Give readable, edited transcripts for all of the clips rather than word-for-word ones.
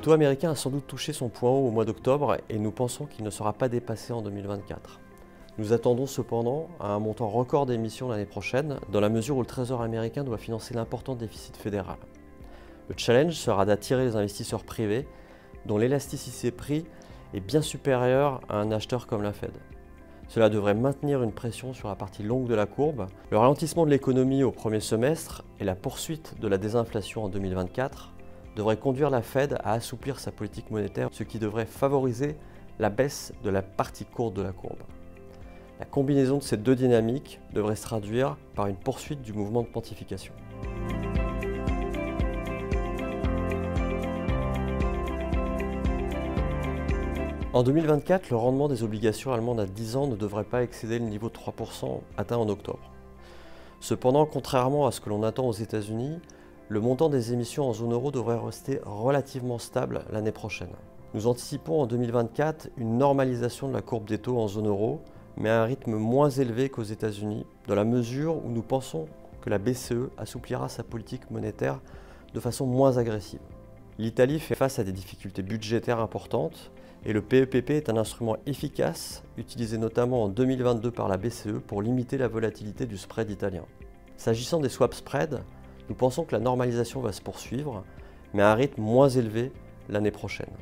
taux américain a sans doute touché son point haut au mois d'octobre et nous pensons qu'il ne sera pas dépassé en 2024. Nous attendons cependant à un montant record d'émissions l'année prochaine, dans la mesure où le Trésor américain doit financer l'important déficit fédéral. Le challenge sera d'attirer les investisseurs privés, dont l'élasticité prix est bien supérieure à un acheteur comme la Fed. Cela devrait maintenir une pression sur la partie longue de la courbe. Le ralentissement de l'économie au premier semestre et la poursuite de la désinflation en 2024 devraient conduire la Fed à assouplir sa politique monétaire, ce qui devrait favoriser la baisse de la partie courte de la courbe. La combinaison de ces deux dynamiques devrait se traduire par une poursuite du mouvement de pontification. En 2024, le rendement des obligations allemandes à 10 ans ne devrait pas excéder le niveau de 3% atteint en octobre. Cependant, contrairement à ce que l'on attend aux États-Unis, le montant des émissions en zone euro devrait rester relativement stable l'année prochaine. Nous anticipons en 2024 une normalisation de la courbe des taux en zone euro, mais à un rythme moins élevé qu'aux États-Unis, dans la mesure où nous pensons que la BCE assouplira sa politique monétaire de façon moins agressive. L'Italie fait face à des difficultés budgétaires importantes et le PEPP est un instrument efficace, utilisé notamment en 2022 par la BCE pour limiter la volatilité du spread italien. S'agissant des swap spreads, nous pensons que la normalisation va se poursuivre, mais à un rythme moins élevé l'année prochaine.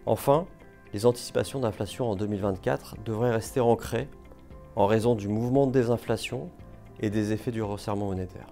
Enfin, les anticipations d'inflation en 2024 devraient rester ancrées en raison du mouvement de désinflation et des effets du resserrement monétaire.